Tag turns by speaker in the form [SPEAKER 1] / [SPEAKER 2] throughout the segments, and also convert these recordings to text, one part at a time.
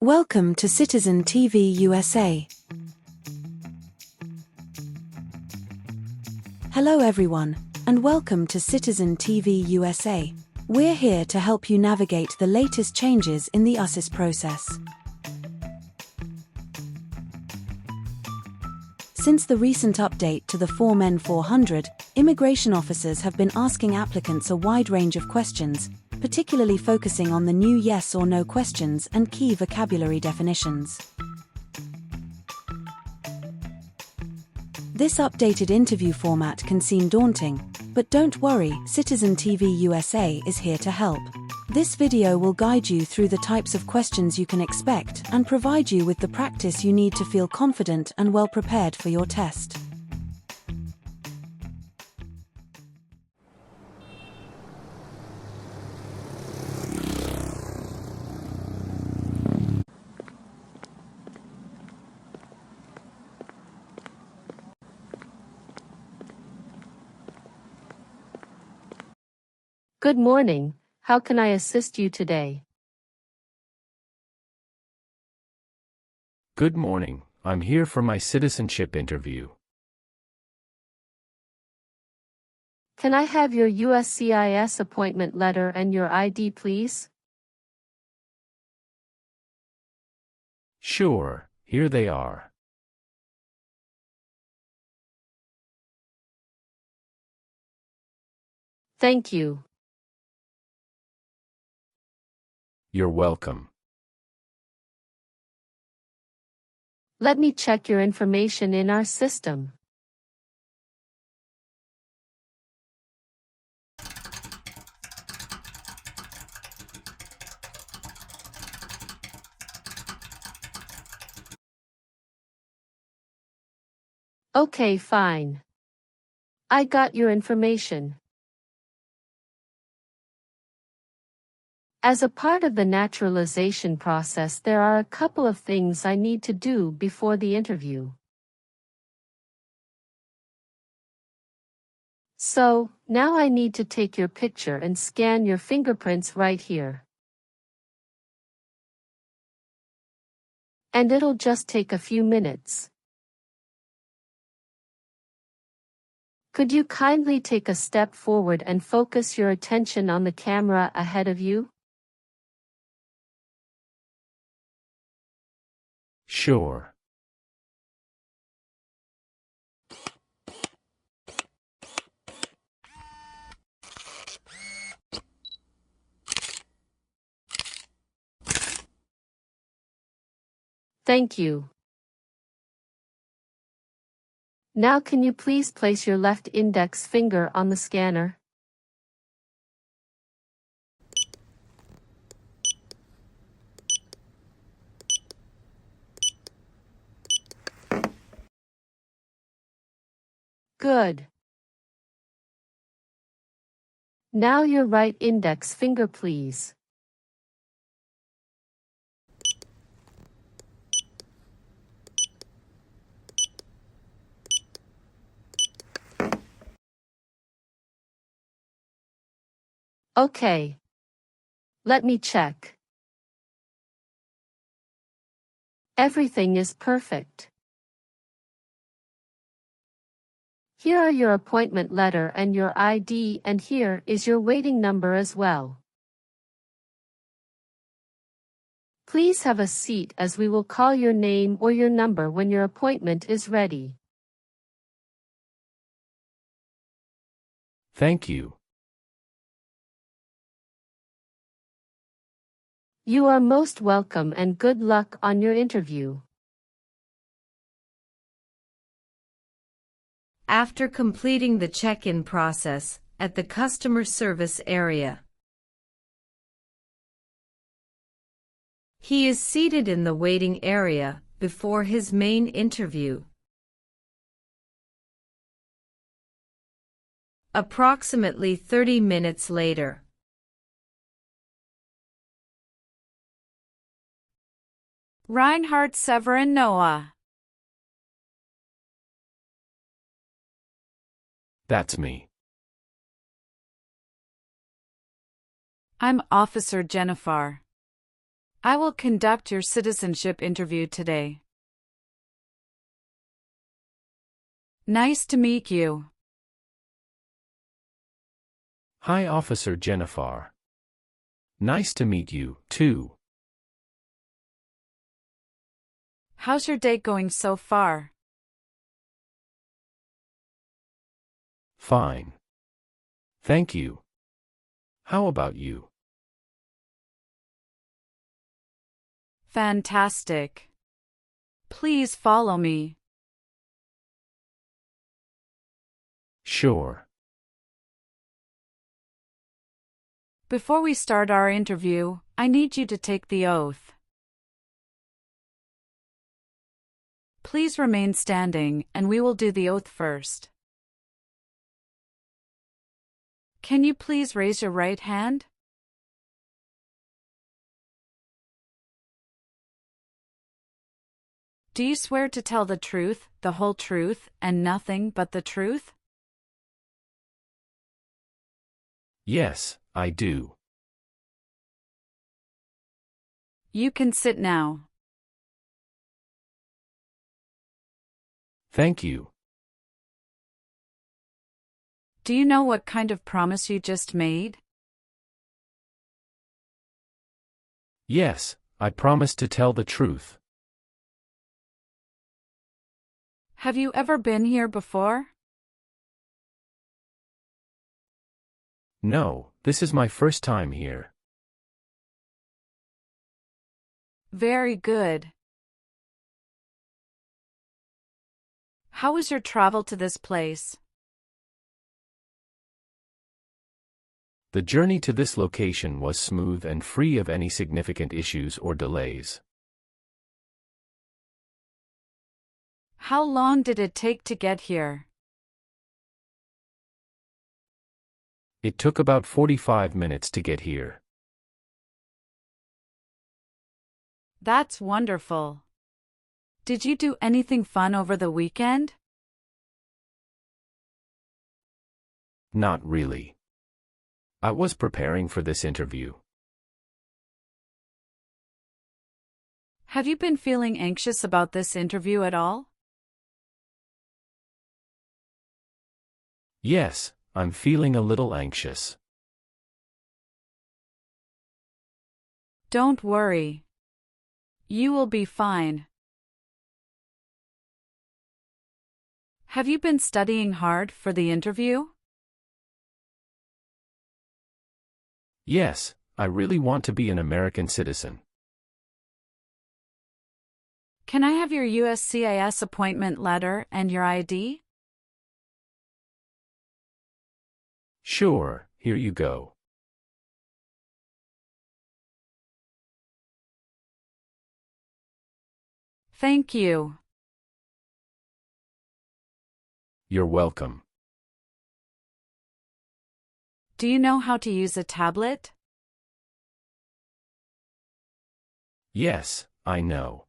[SPEAKER 1] Welcome to Citizen TV USA. Hello everyone, and welcome to Citizen TV USA. We're here to help you navigate the latest changes in the US process. Since the recent update to the Form N400, immigration officers have been asking applicants a wide range of questions, particularly focusing on the new yes or no questions and key vocabulary definitions. This updated interview format can seem daunting, but don't worry, Citizen TV USA is here to help. This video will guide you through the types of questions you can expect and provide you with the practice you need to feel confident and well prepared for your test.
[SPEAKER 2] Good morning. How can I assist you today?
[SPEAKER 3] Good morning. I'm here for my citizenship interview.
[SPEAKER 2] Can I have your USCIS appointment letter and your ID, please?
[SPEAKER 3] Sure, here they are.
[SPEAKER 2] Thank you.
[SPEAKER 3] You're welcome.
[SPEAKER 2] Let me check your information in our system. Okay, fine. I got your information. As a part of the naturalization process, there are a couple of things I need to do before the interview. So, now I need to take your picture and scan your fingerprints right here. And it'll just take a few minutes. Could you kindly take a step forward and focus your attention on the camera ahead of you?
[SPEAKER 3] Sure.
[SPEAKER 2] Thank you. Now can you please place your left index finger on the scanner? Good. Now your right index finger, please. Okay. Let me check. Everything is perfect. Here are your appointment letter and your ID, and here is your waiting number as well. Please have a seat as we will call your name or your number when your appointment is ready.
[SPEAKER 3] Thank you.
[SPEAKER 2] You are most welcome and good luck on your interview.
[SPEAKER 4] After completing the check-in process at the customer service area, he is seated in the waiting area before his main interview. Approximately 30 minutes later,
[SPEAKER 5] Reinhardt Severin Noah.
[SPEAKER 3] That's me.
[SPEAKER 5] I'm Officer Jennifer. I will conduct your citizenship interview today. Nice to meet you.
[SPEAKER 3] Hi, Officer Jennifer. Nice to meet you, too.
[SPEAKER 5] How's your day going so far?
[SPEAKER 3] Fine. Thank you. How about you?
[SPEAKER 5] Fantastic. Please follow me.
[SPEAKER 3] Sure.
[SPEAKER 5] Before we start our interview, I need you to take the oath. Please remain standing, and we will do the oath first. Can you please raise your right hand? Do you swear to tell the truth, the whole truth, and nothing but the truth?
[SPEAKER 3] Yes, I do.
[SPEAKER 5] You can sit now.
[SPEAKER 3] Thank you.
[SPEAKER 5] Do you know what kind of promise you just made?
[SPEAKER 3] Yes, I promise to tell the truth.
[SPEAKER 5] Have you ever been here before?
[SPEAKER 3] No, this is my first time here.
[SPEAKER 5] Very good. How was your travel to this place?
[SPEAKER 3] The journey to this location was smooth and free of any significant issues or delays.
[SPEAKER 5] How long did it take to get here?
[SPEAKER 3] It took about 45 minutes to get here.
[SPEAKER 5] That's wonderful. Did you do anything fun over the weekend?
[SPEAKER 3] Not really. I was preparing for this interview.
[SPEAKER 5] Have you been feeling anxious about this interview at all?
[SPEAKER 3] Yes, I'm feeling a little anxious.
[SPEAKER 5] Don't worry. You will be fine. Have you been studying hard for the interview?
[SPEAKER 3] Yes, I really want to be an American citizen.
[SPEAKER 5] Can I have your USCIS appointment letter and your ID?
[SPEAKER 3] Sure, here you go.
[SPEAKER 5] Thank you.
[SPEAKER 3] You're welcome.
[SPEAKER 5] Do you know how to use a tablet?
[SPEAKER 3] Yes, I know.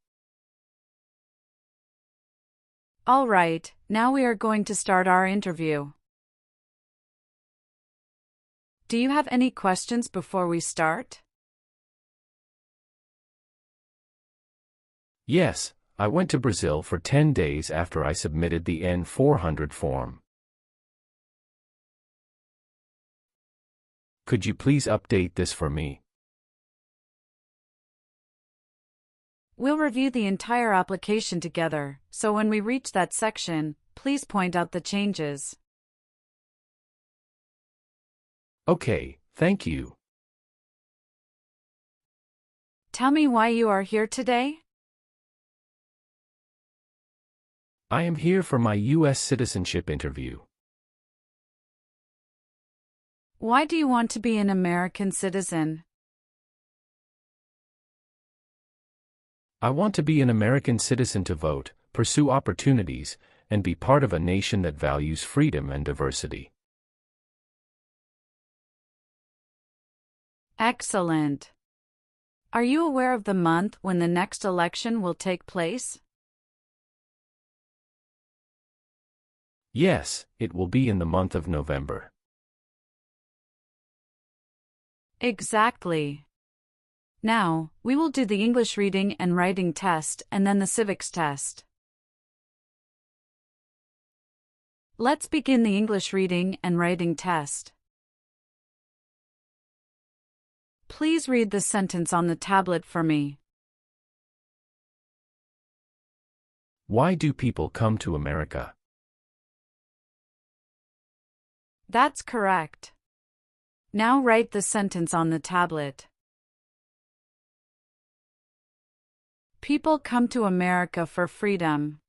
[SPEAKER 5] All right, now we are going to start our interview. Do you have any questions before we start?
[SPEAKER 3] Yes, I went to Brazil for 10 days after I submitted the N400 form. Could you please update this for me?
[SPEAKER 5] We'll review the entire application together, so when we reach that section, please point out the changes.
[SPEAKER 3] Okay, thank you.
[SPEAKER 5] Tell me why you are here today?
[SPEAKER 3] I am here for my US citizenship interview.
[SPEAKER 5] Why do you want to be an American citizen?
[SPEAKER 3] I want to be an American citizen to vote, pursue opportunities, and be part of a nation that values freedom and diversity.
[SPEAKER 5] Excellent. Are you aware of the month when the next election will take place?
[SPEAKER 3] Yes, it will be in the month of November.
[SPEAKER 5] Exactly. Now, we will do the English reading and writing test and then the civics test. Let's begin the English reading and writing test. Please read the sentence on the tablet for me.
[SPEAKER 3] Why do people come to America?
[SPEAKER 5] That's correct. Now write the sentence on the tablet. People come to America for freedom.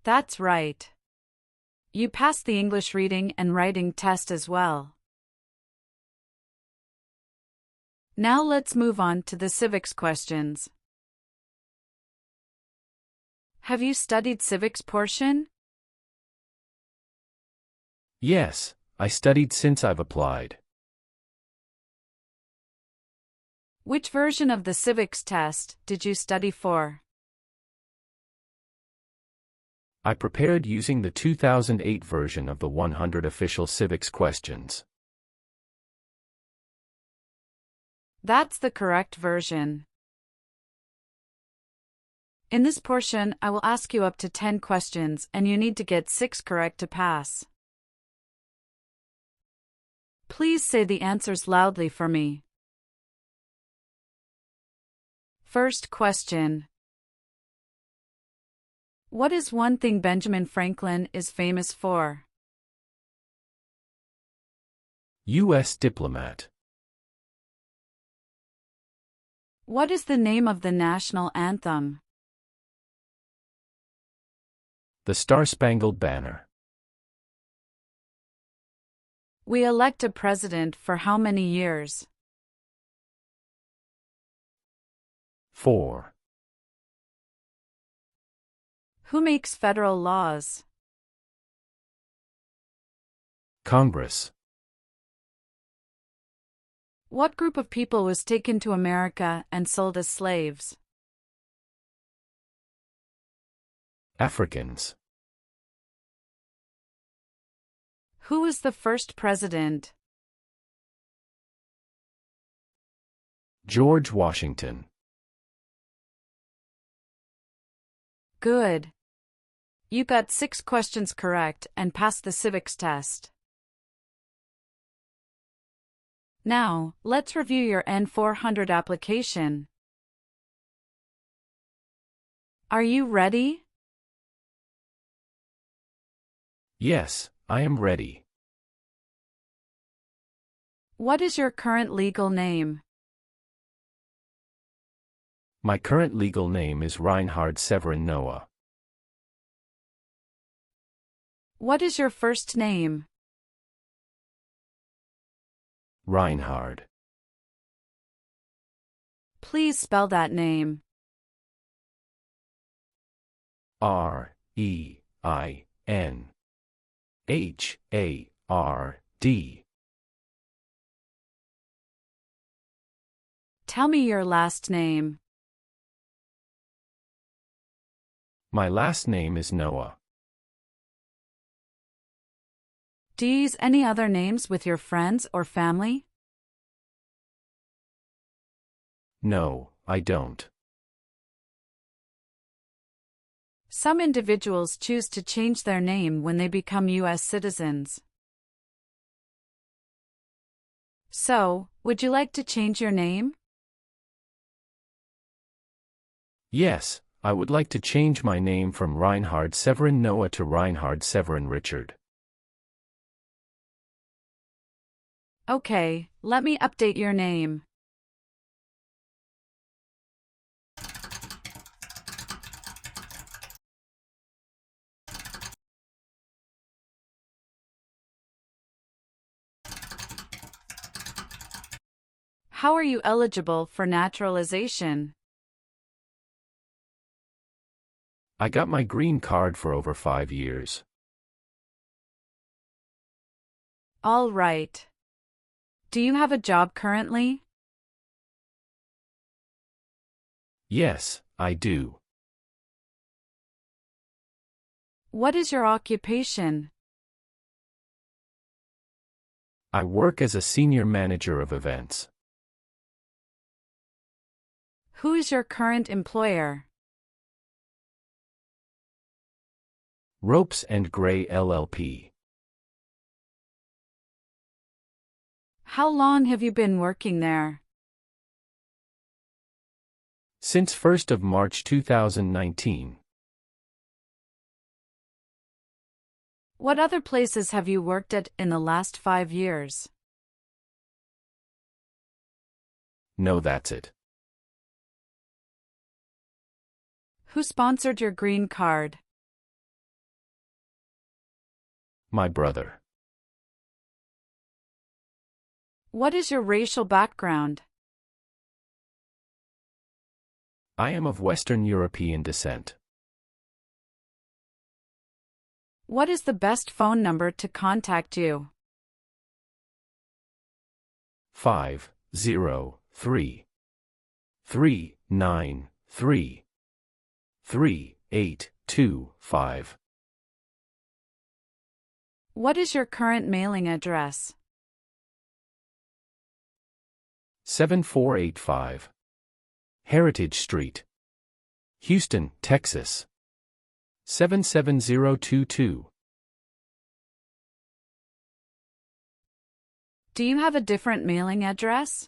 [SPEAKER 5] That's right. You passed the English reading and writing test as well. Now let's move on to the civics questions. Have you studied civics portion?
[SPEAKER 3] Yes, I studied since I've applied.
[SPEAKER 5] Which version of the civics test did you study for?
[SPEAKER 3] I prepared using the 2008 version of the 100 official civics questions.
[SPEAKER 5] That's the correct version. In this portion, I will ask you up to 10 questions and you need to get 6 correct to pass. Please say the answers loudly for me. First question. What is one thing Benjamin Franklin is famous for?
[SPEAKER 3] US diplomat.
[SPEAKER 5] What is the name of the national anthem?
[SPEAKER 3] The Star-Spangled Banner.
[SPEAKER 5] We elect a president for how many years?
[SPEAKER 3] 4.
[SPEAKER 5] Who makes federal laws?
[SPEAKER 3] Congress.
[SPEAKER 5] What group of people was taken to America and sold as slaves?
[SPEAKER 3] Africans.
[SPEAKER 5] Who was the first president?
[SPEAKER 3] George Washington.
[SPEAKER 5] Good. You got 6 questions correct and passed the civics test. Now, let's review your N400 application. Are you ready?
[SPEAKER 3] Yes, I am ready.
[SPEAKER 5] What is your current legal name?
[SPEAKER 3] My current legal name is Reinhard Severin Noah.
[SPEAKER 5] What is your first name?
[SPEAKER 3] Reinhard.
[SPEAKER 5] Please spell that name.
[SPEAKER 3] R-E-I-N-H-A-R-D.
[SPEAKER 5] Tell me your last name.
[SPEAKER 3] My last name is Noah.
[SPEAKER 5] Do you use any other names with your friends or family?
[SPEAKER 3] No, I don't.
[SPEAKER 5] Some individuals choose to change their name when they become US citizens. So, would you like to change your name?
[SPEAKER 3] Yes, I would like to change my name from Reinhard Severin Noah to Reinhard Severin Richard.
[SPEAKER 5] Okay, let me update your name. How are you eligible for naturalization?
[SPEAKER 3] I got my green card for over 5 years.
[SPEAKER 5] All right. Do you have a job currently?
[SPEAKER 3] Yes, I do.
[SPEAKER 5] What is your occupation?
[SPEAKER 3] I work as a senior manager of events.
[SPEAKER 5] Who is your current employer?
[SPEAKER 3] Ropes and Gray LLP.
[SPEAKER 5] How long have you been working there?
[SPEAKER 3] Since 1st of March 2019.
[SPEAKER 5] What other places have you worked at in the last 5 years?
[SPEAKER 3] No, that's it.
[SPEAKER 5] Who sponsored your green card?
[SPEAKER 3] My brother.
[SPEAKER 5] What is your racial background?
[SPEAKER 3] I am of Western European descent.
[SPEAKER 5] What is the best phone number to contact you?
[SPEAKER 3] 503-393-3825.
[SPEAKER 5] What is your current mailing address?
[SPEAKER 3] 7485 Heritage Street, Houston, Texas 77022.
[SPEAKER 5] Do you have a different mailing address?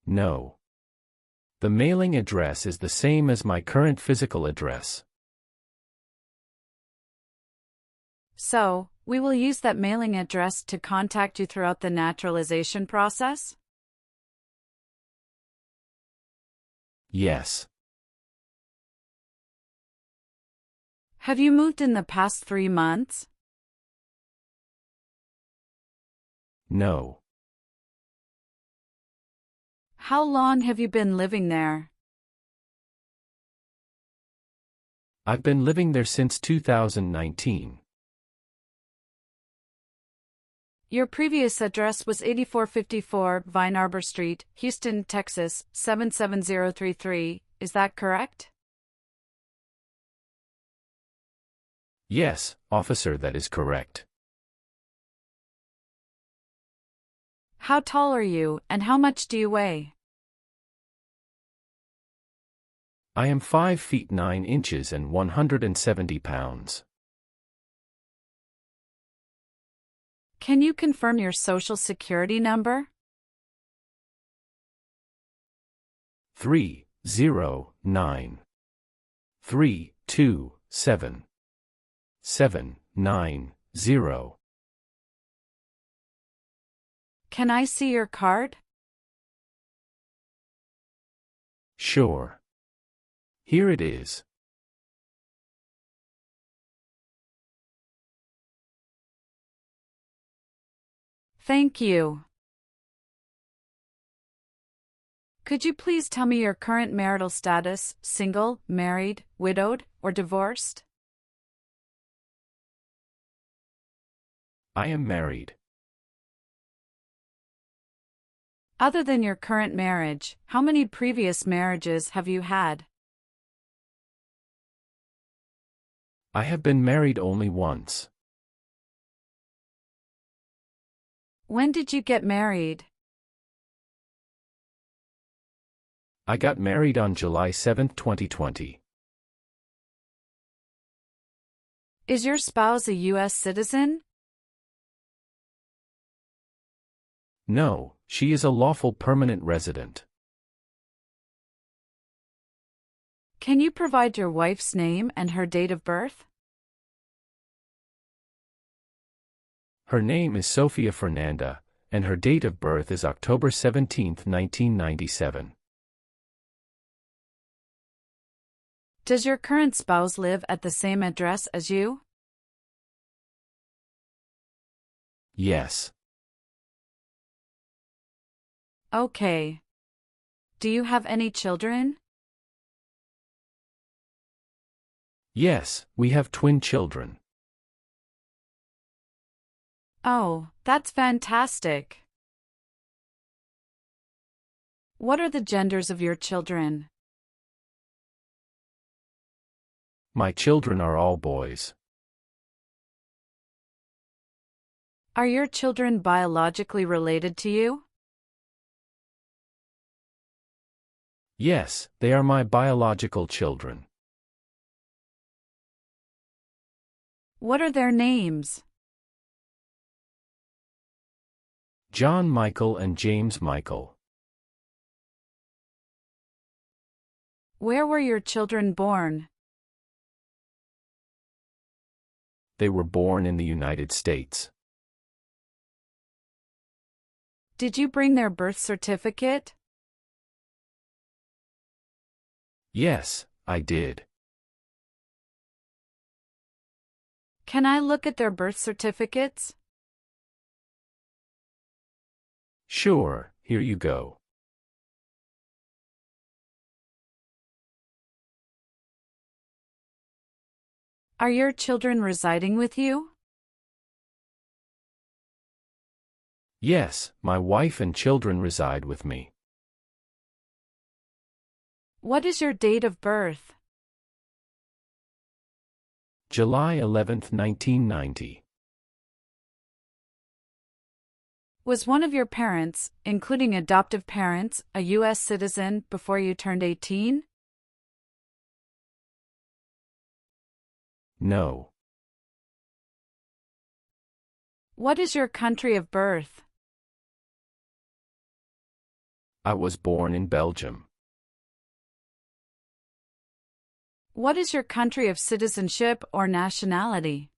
[SPEAKER 3] No. The mailing address is the same as my current physical address.
[SPEAKER 5] So, we will use that mailing address to contact you throughout the naturalization process?
[SPEAKER 3] Yes.
[SPEAKER 5] Have you moved in the past 3 months?
[SPEAKER 3] No.
[SPEAKER 5] How long have you been living there?
[SPEAKER 3] I've been living there since 2019.
[SPEAKER 5] Your previous address was 8454 Vine Arbor Street, Houston, Texas 77033. Is that correct?
[SPEAKER 3] Yes, officer, that is correct.
[SPEAKER 5] How tall are you, and how much do you weigh?
[SPEAKER 3] I am 5 feet 9 inches and 170 pounds.
[SPEAKER 5] Can you confirm your social security number?
[SPEAKER 3] 309-327-790.
[SPEAKER 5] Can I see your card?
[SPEAKER 3] Sure. Here it is.
[SPEAKER 5] Thank you. Could you please tell me your current marital status, single, married, widowed, or divorced?
[SPEAKER 3] I am married.
[SPEAKER 5] Other than your current marriage, how many previous marriages have you had?
[SPEAKER 3] I have been married only once.
[SPEAKER 5] When did you get married?
[SPEAKER 3] I got married on July 7, 2020.
[SPEAKER 5] Is your spouse a US citizen?
[SPEAKER 3] No, she is a lawful permanent resident.
[SPEAKER 5] Can you provide your wife's name and her date of birth?
[SPEAKER 3] Her name is Sophia Fernanda, and her date of birth is October 17, 1997.
[SPEAKER 5] Does your current spouse live at the same address as you?
[SPEAKER 3] Yes.
[SPEAKER 5] Okay. Do you have any children?
[SPEAKER 3] Yes, we have twin children.
[SPEAKER 5] Oh, that's fantastic. What are the genders of your children?
[SPEAKER 3] My children are all boys.
[SPEAKER 5] Are your children biologically related to you?
[SPEAKER 3] Yes, they are my biological children.
[SPEAKER 5] What are their names?
[SPEAKER 3] John Michael and James Michael.
[SPEAKER 5] Where were your children born?
[SPEAKER 3] They were born in the United States.
[SPEAKER 5] Did you bring their birth certificate?
[SPEAKER 3] Yes, I did.
[SPEAKER 5] Can I look at their birth certificates?
[SPEAKER 3] Sure, here you go.
[SPEAKER 5] Are your children residing with you?
[SPEAKER 3] Yes, my wife and children reside with me.
[SPEAKER 5] What is your date of birth?
[SPEAKER 3] July 11, 1990.
[SPEAKER 5] Was one of your parents, including adoptive parents, a US citizen before you turned 18?
[SPEAKER 3] No.
[SPEAKER 5] What is your country of birth?
[SPEAKER 3] I was born in Belgium.
[SPEAKER 5] What is your country of citizenship or nationality?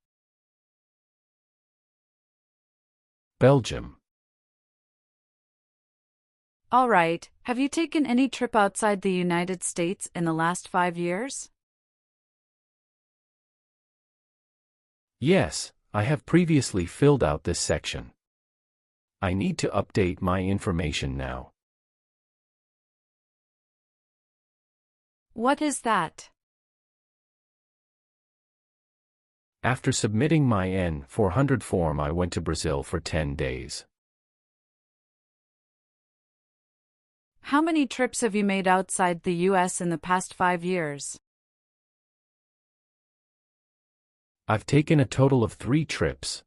[SPEAKER 3] Belgium.
[SPEAKER 5] All right, have you taken any trip outside the United States in the last 5 years?
[SPEAKER 3] Yes, I have previously filled out this section. I need to update my information now.
[SPEAKER 5] What is that?
[SPEAKER 3] After submitting my N-400 form, I went to Brazil for 10 days.
[SPEAKER 5] How many trips have you made outside the US in the past 5 years?
[SPEAKER 3] I've taken a total of 3 trips.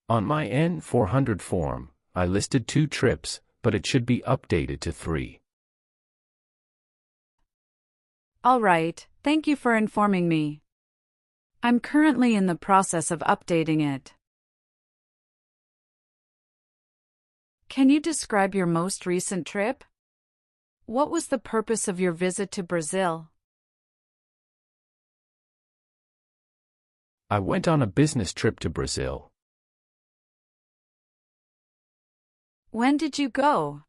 [SPEAKER 3] On my N-400 form, I listed 2 trips, but it should be updated to 3.
[SPEAKER 5] All right, thank you for informing me. I'm currently in the process of updating it. Can you describe your most recent trip? What was the purpose of your visit to Brazil?
[SPEAKER 3] I went on a business trip to Brazil.
[SPEAKER 5] When did you go?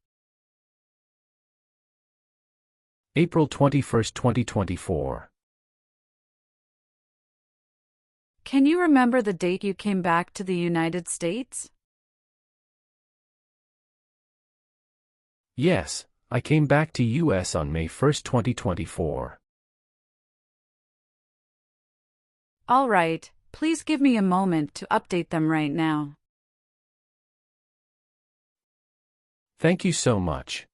[SPEAKER 3] April 21, 2024.
[SPEAKER 5] Can you remember the date you came back to the United States?
[SPEAKER 3] Yes, I came back to US on May 1, 2024.
[SPEAKER 5] All right, please give me a moment to update them right now.
[SPEAKER 3] Thank you so much.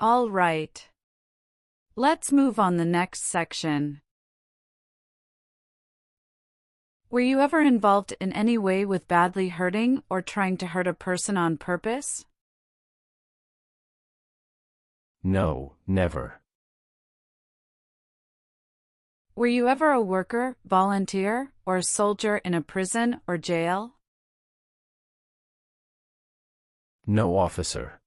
[SPEAKER 5] All right. Let's move on the next section. Were you ever involved in any way with badly hurting or trying to hurt a person on purpose?
[SPEAKER 3] No, never.
[SPEAKER 5] Were you ever a worker, volunteer, or a soldier in a prison or jail?
[SPEAKER 3] No, officer.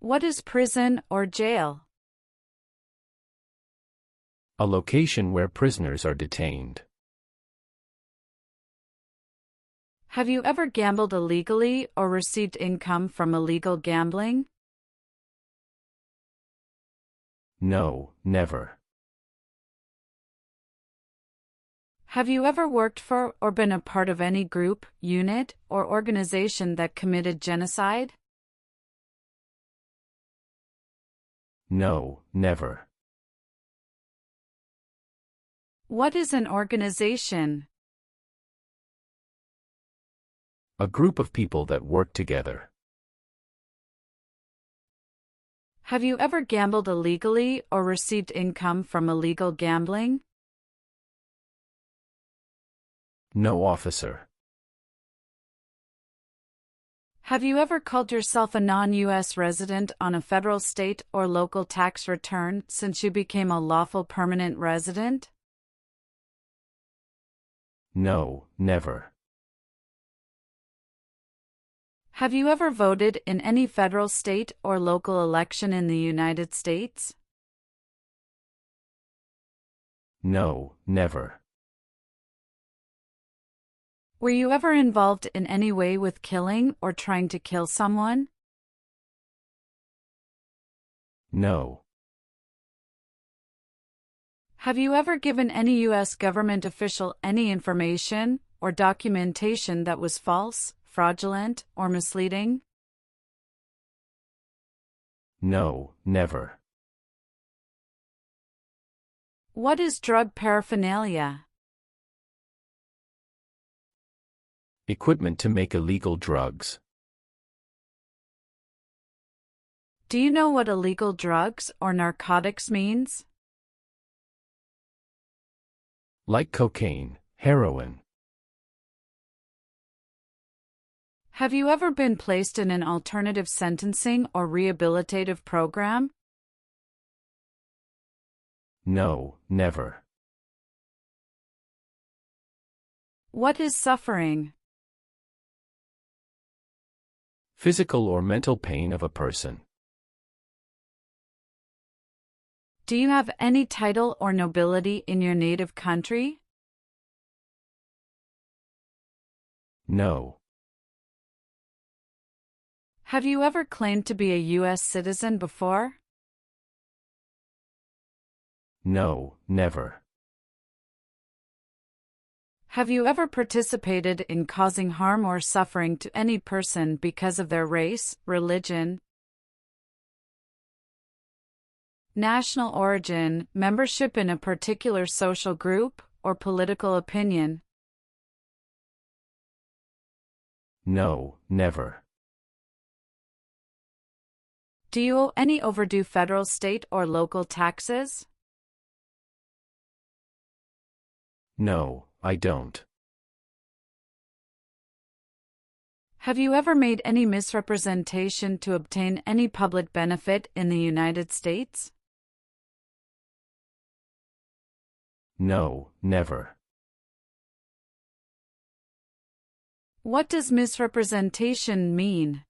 [SPEAKER 5] What is prison or jail?
[SPEAKER 3] A location where prisoners are detained.
[SPEAKER 5] Have you ever gambled illegally or received income from illegal gambling?
[SPEAKER 3] No, never.
[SPEAKER 5] Have you ever worked for or been a part of any group, unit, or organization that committed genocide?
[SPEAKER 3] No, never.
[SPEAKER 5] What is an organization?
[SPEAKER 3] A group of people that work together.
[SPEAKER 5] Have you ever gambled illegally or received income from illegal gambling?
[SPEAKER 3] No, officer.
[SPEAKER 5] Have you ever called yourself a non-U.S. resident on a federal, state, or local tax return since you became a lawful permanent resident?
[SPEAKER 3] No, never.
[SPEAKER 5] Have you ever voted in any federal, state, or local election in the United States?
[SPEAKER 3] No, never.
[SPEAKER 5] Were you ever involved in any way with killing or trying to kill someone?
[SPEAKER 3] No.
[SPEAKER 5] Have you ever given any U.S. government official any information or documentation that was false, fraudulent, or misleading?
[SPEAKER 3] No, never.
[SPEAKER 5] What is drug paraphernalia?
[SPEAKER 3] Equipment to make illegal drugs.
[SPEAKER 5] Do you know what illegal drugs or narcotics means?
[SPEAKER 3] Like cocaine, heroin.
[SPEAKER 5] Have you ever been placed in an alternative sentencing or rehabilitative program?
[SPEAKER 3] No, never.
[SPEAKER 5] What is suffering?
[SPEAKER 3] Physical or mental pain of a person.
[SPEAKER 5] Do you have any title or nobility in your native country?
[SPEAKER 3] No.
[SPEAKER 5] Have you ever claimed to be a U.S. citizen before?
[SPEAKER 3] No, never.
[SPEAKER 5] Have you ever participated in causing harm or suffering to any person because of their race, religion, national origin, membership in a particular social group, or political opinion?
[SPEAKER 3] No, never.
[SPEAKER 5] Do you owe any overdue federal, state, or local taxes?
[SPEAKER 3] No, I don't.
[SPEAKER 5] Have you ever made any misrepresentation to obtain any public benefit in the United States?
[SPEAKER 3] No, never.
[SPEAKER 5] What does misrepresentation mean?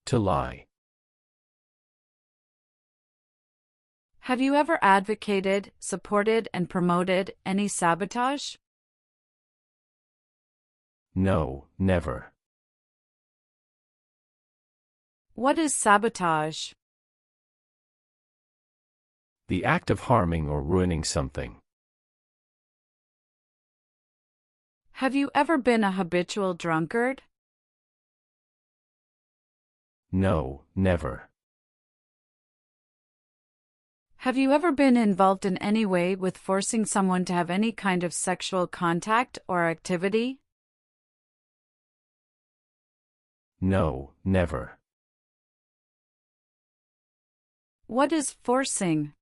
[SPEAKER 3] To lie.
[SPEAKER 5] Have you ever advocated, supported, and promoted any sabotage?
[SPEAKER 3] No, never.
[SPEAKER 5] What is sabotage?
[SPEAKER 3] The act of harming or ruining something.
[SPEAKER 5] Have you ever been a habitual drunkard?
[SPEAKER 3] No, never.
[SPEAKER 5] Have you ever been involved in any way with forcing someone to have any kind of sexual contact or activity?
[SPEAKER 3] No, never.
[SPEAKER 5] What is forcing?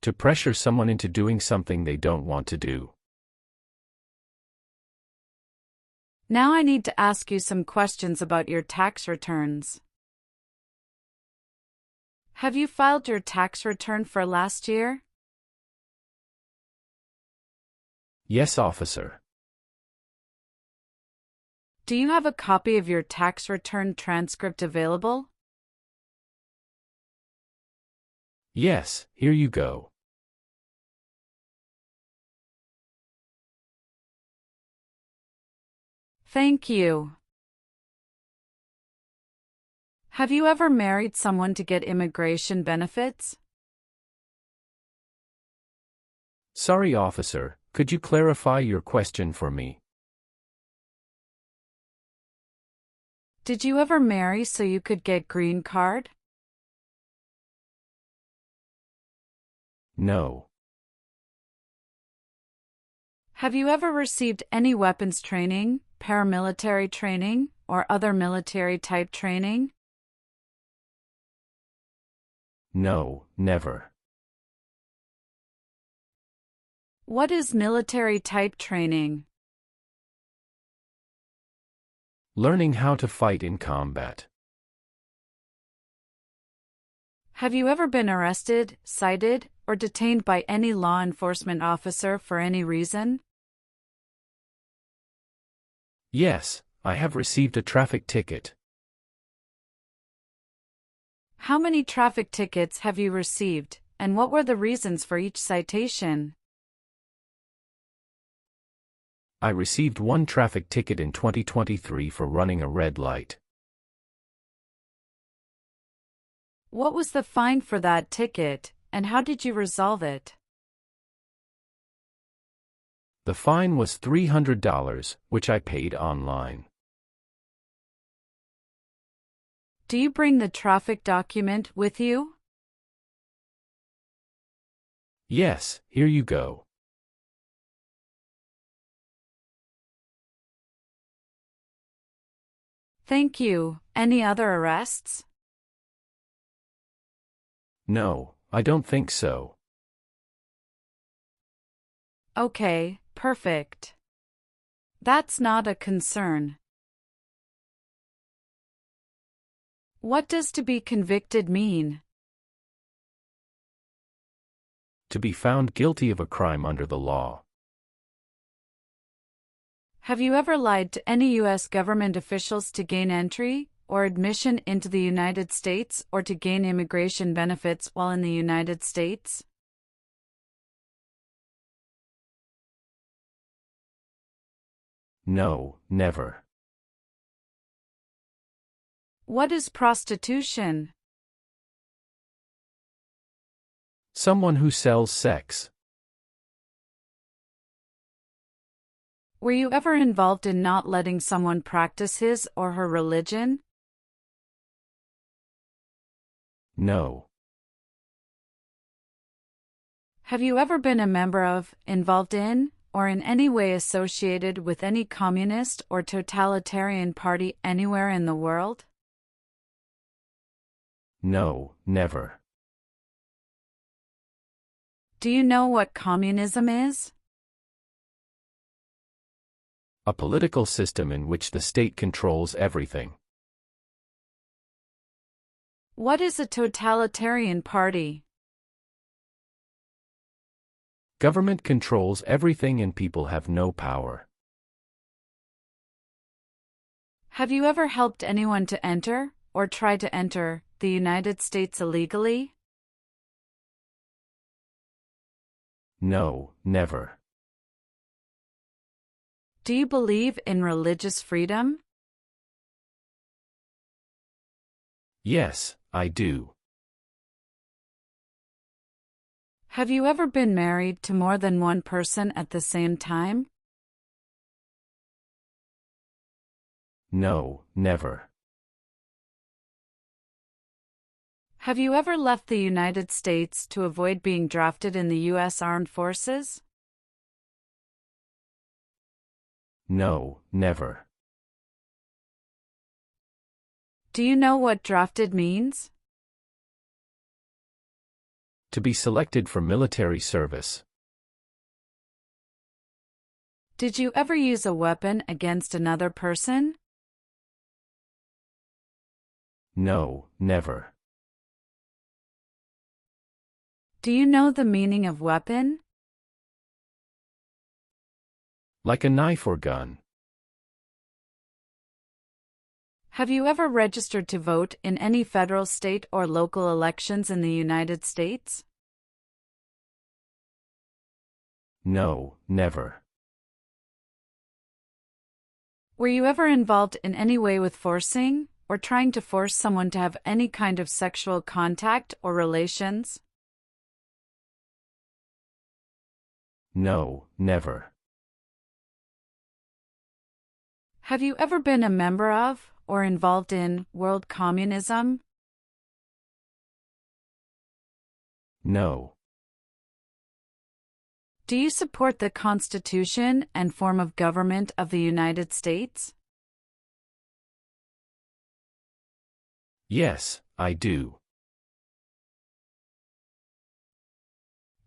[SPEAKER 3] To pressure someone into doing something they don't want to do.
[SPEAKER 5] Now I need to ask you some questions about your tax returns. Have you filed your tax return for last year?
[SPEAKER 3] Yes, officer.
[SPEAKER 5] Do you have a copy of your tax return transcript available?
[SPEAKER 3] Yes, here you go.
[SPEAKER 5] Thank you. Have you ever married someone to get immigration benefits?
[SPEAKER 3] Sorry, officer, could you clarify your question for me?
[SPEAKER 5] Did you ever marry so you could get green card?
[SPEAKER 3] No.
[SPEAKER 5] Have you ever received any weapons training, paramilitary training, or other military-type training?
[SPEAKER 3] No, never.
[SPEAKER 5] What is military-type training?
[SPEAKER 3] Learning how to fight in combat.
[SPEAKER 5] Have you ever been arrested, cited, or detained by any law enforcement officer for any reason?
[SPEAKER 3] Yes, I have received a traffic ticket.
[SPEAKER 5] How many traffic tickets have you received, and what were the reasons for each citation?
[SPEAKER 3] I received one traffic ticket in 2023 for running a red light.
[SPEAKER 5] What was the fine for that ticket, and how did you resolve it?
[SPEAKER 3] The fine was $300, which I paid online.
[SPEAKER 5] Do you bring the traffic document with you?
[SPEAKER 3] Yes, here you go.
[SPEAKER 5] Thank you. Any other arrests?
[SPEAKER 3] No, I don't think so.
[SPEAKER 5] Okay, perfect. That's not a concern. What does to be convicted mean?
[SPEAKER 3] To be found guilty of a crime under the law.
[SPEAKER 5] Have you ever lied to any U.S. government officials to gain entry or admission into the United States or to gain immigration benefits while in the United States?
[SPEAKER 3] No, never.
[SPEAKER 5] What is prostitution?
[SPEAKER 3] Someone who sells sex.
[SPEAKER 5] Were you ever involved in not letting someone practice his or her religion?
[SPEAKER 3] No.
[SPEAKER 5] Have you ever been a member of, involved in, or in any way associated with any communist or totalitarian party anywhere in the world?
[SPEAKER 3] No, never.
[SPEAKER 5] Do you know what communism is?
[SPEAKER 3] A political system in which the state controls everything.
[SPEAKER 5] What is a totalitarian party?
[SPEAKER 3] Government controls everything and people have no power.
[SPEAKER 5] Have you ever helped anyone to enter, or try to enter, the United States illegally?
[SPEAKER 3] No, never.
[SPEAKER 5] Do you believe in religious freedom?
[SPEAKER 3] Yes, I do.
[SPEAKER 5] Have you ever been married to more than one person at the same time?
[SPEAKER 3] No, never.
[SPEAKER 5] Have you ever left the United States to avoid being drafted in the U.S. Armed Forces?
[SPEAKER 3] No, never.
[SPEAKER 5] Do you know what drafted means?
[SPEAKER 3] To be selected for military service.
[SPEAKER 5] Did you ever use a weapon against another person?
[SPEAKER 3] No, never.
[SPEAKER 5] Do you know the meaning of weapon?
[SPEAKER 3] Like a knife or gun.
[SPEAKER 5] Have you ever registered to vote in any federal, state, or local elections in the United States?
[SPEAKER 3] No, never.
[SPEAKER 5] Were you ever involved in any way with forcing, or trying to force someone to have any kind of sexual contact or relations?
[SPEAKER 3] No, never.
[SPEAKER 5] Have you ever been a member of, or involved in, world communism?
[SPEAKER 3] No.
[SPEAKER 5] Do you support the Constitution and form of government of the United States?
[SPEAKER 3] Yes, I do.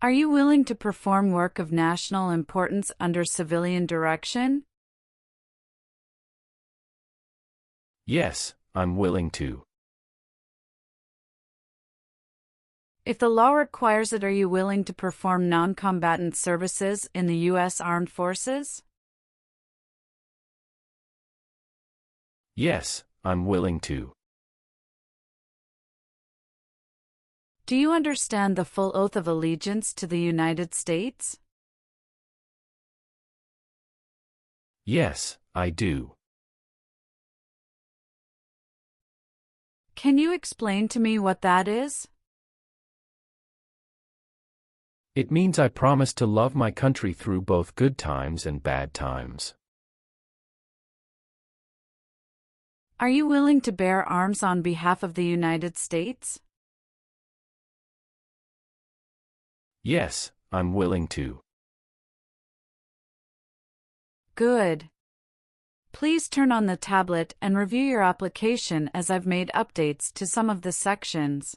[SPEAKER 5] Are you willing to perform work of national importance under civilian direction?
[SPEAKER 3] Yes, I'm willing to.
[SPEAKER 5] If the law requires it, are you willing to perform non-combatant services in the U.S. Armed Forces?
[SPEAKER 3] Yes, I'm willing to.
[SPEAKER 5] Do you understand the full oath of allegiance to the United States?
[SPEAKER 3] Yes, I do.
[SPEAKER 5] Can you explain to me what that is?
[SPEAKER 3] It means I promise to love my country through both good times and bad times.
[SPEAKER 5] Are you willing to bear arms on behalf of the United States?
[SPEAKER 3] Yes, I'm willing to.
[SPEAKER 5] Good. Please turn on the tablet and review your application as I've made updates to some of the sections.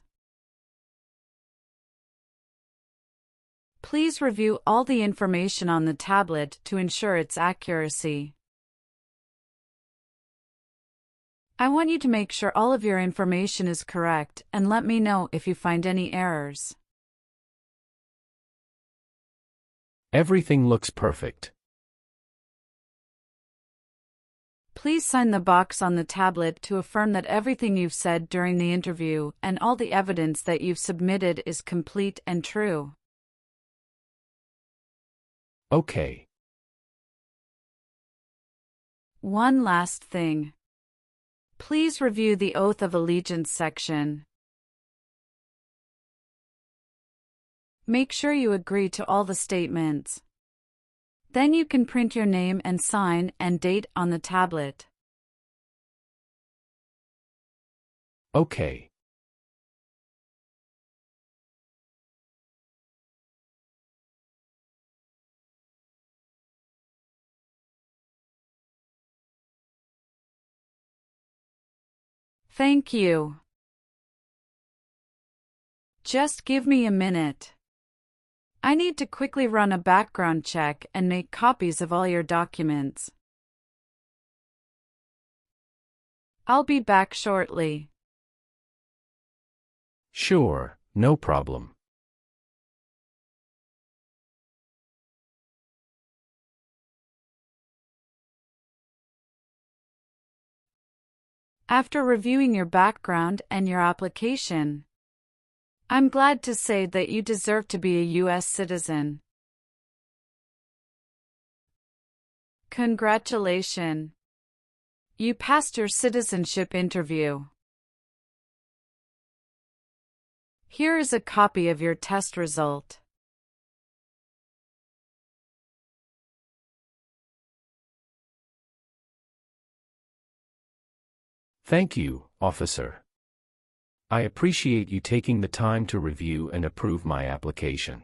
[SPEAKER 5] Please review all the information on the tablet to ensure its accuracy. I want you to make sure all of your information is correct and let me know if you find any errors.
[SPEAKER 3] Everything looks perfect.
[SPEAKER 5] Please sign the box on the tablet to affirm that everything you've said during the interview and all the evidence that you've submitted is complete and true.
[SPEAKER 3] Okay.
[SPEAKER 5] One last thing. Please review the Oath of Allegiance section. Make sure you agree to all the statements. Then you can print your name and sign and date on the tablet.
[SPEAKER 3] Okay.
[SPEAKER 5] Thank you. Just give me a minute. I need to quickly run a background check and make copies of all your documents. I'll be back shortly.
[SPEAKER 3] Sure, no problem.
[SPEAKER 5] After reviewing your background and your application, I'm glad to say that you deserve to be a US citizen. Congratulations! You passed your citizenship interview. Here is a copy of your test result.
[SPEAKER 3] Thank you, officer. I appreciate you taking the time to review and approve my application.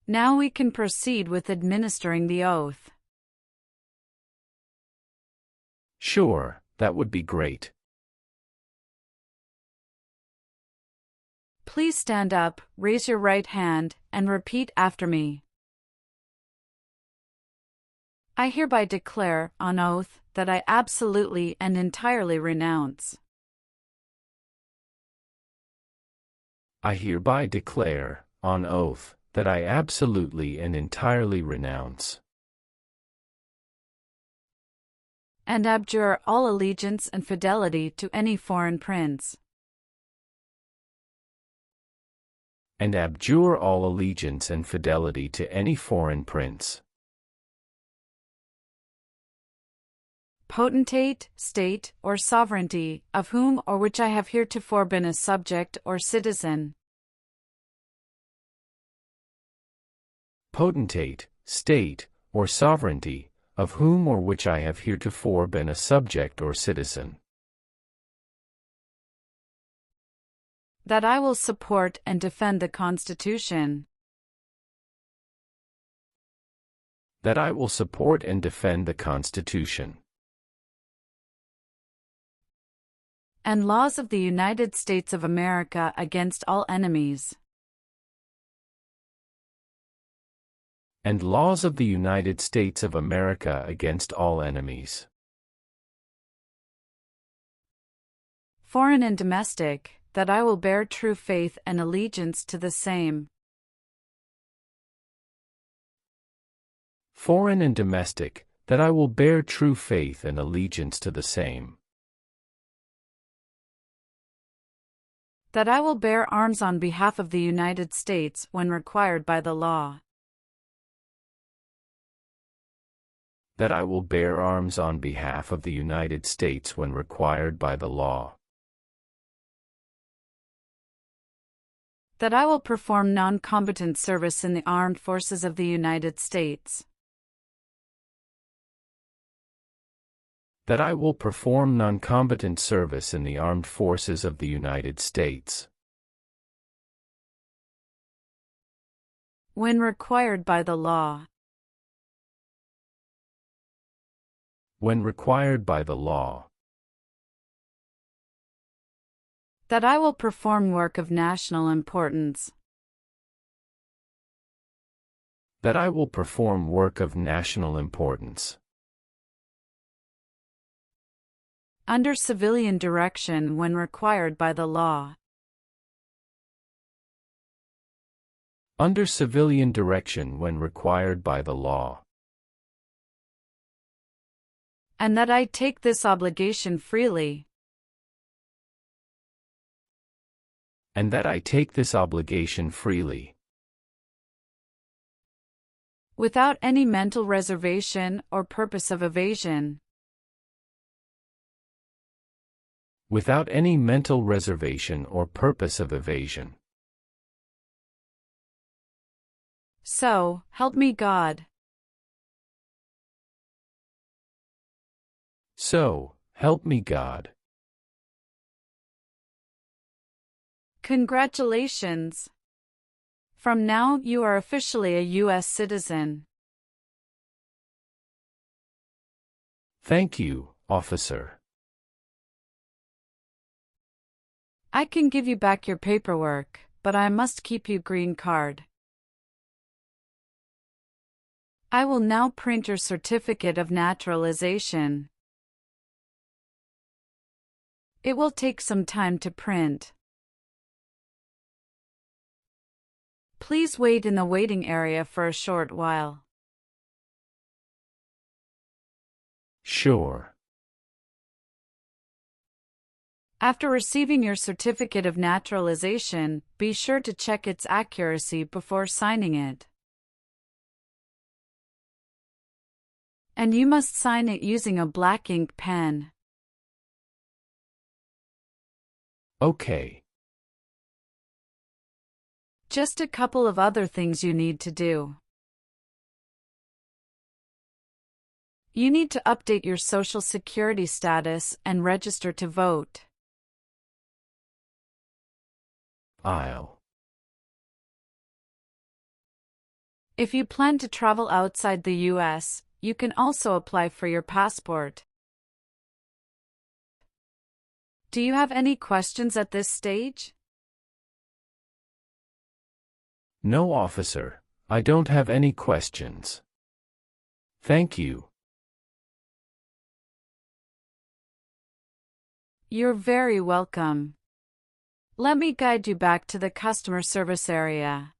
[SPEAKER 5] Now we can proceed with administering the oath.
[SPEAKER 3] Sure, that would be great.
[SPEAKER 5] Please stand up, raise your right hand, and repeat after me. I hereby declare, on oath, that I absolutely and entirely renounce.
[SPEAKER 3] I hereby declare, on oath, that I absolutely and entirely renounce
[SPEAKER 5] and abjure all allegiance and fidelity to any foreign prince,
[SPEAKER 3] and abjure all allegiance and fidelity to any foreign prince,
[SPEAKER 5] potentate, state, or sovereignty, of whom or which I have heretofore been a subject or citizen.
[SPEAKER 3] Potentate, state, or sovereignty, of whom or which I have heretofore been a subject or citizen.
[SPEAKER 5] That I will support and defend the Constitution.
[SPEAKER 3] That I will support and defend the Constitution.
[SPEAKER 5] And laws of the United States of America against all enemies.
[SPEAKER 3] And laws of the United States of America against all enemies.
[SPEAKER 5] Foreign and domestic, that I will bear true faith and allegiance to the same.
[SPEAKER 3] Foreign and domestic, that I will bear true faith and allegiance to the same.
[SPEAKER 5] That I will bear arms on behalf of the United States when required by the law.
[SPEAKER 3] That I will bear arms on behalf of the United States when required by the law.
[SPEAKER 5] That I will perform non-combatant service in the armed forces of the United States.
[SPEAKER 3] That I will perform non-combatant service in the armed forces of the United States.
[SPEAKER 5] When required by the law.
[SPEAKER 3] When required by the law.
[SPEAKER 5] That I will perform work of national importance.
[SPEAKER 3] That I will perform work of national importance.
[SPEAKER 5] Under civilian direction when required by the law.
[SPEAKER 3] Under civilian direction when required by the law.
[SPEAKER 5] And that I take this obligation freely.
[SPEAKER 3] And that I take this obligation freely.
[SPEAKER 5] Without any mental reservation or purpose of evasion.
[SPEAKER 3] Without any mental reservation or purpose of evasion.
[SPEAKER 5] So, help me God.
[SPEAKER 3] So, help me God.
[SPEAKER 5] Congratulations! From now, you are officially a US citizen.
[SPEAKER 3] Thank you, officer.
[SPEAKER 5] I can give you back your paperwork, but I must keep your green card. I will now print your certificate of naturalization. It will take some time to print. Please wait in the waiting area for a short while.
[SPEAKER 3] Sure.
[SPEAKER 5] After receiving your certificate of naturalization, be sure to check its accuracy before signing it. And you must sign it using a black ink pen.
[SPEAKER 3] Okay.
[SPEAKER 5] Just a couple of other things you need to do. You need to update your Social Security status and register to vote. If you plan to travel outside the US, you can also apply for your passport. Do you have any questions at this stage?
[SPEAKER 3] No, officer. I don't have any questions. Thank you.
[SPEAKER 5] You're very welcome. Let me guide you back to the customer service area.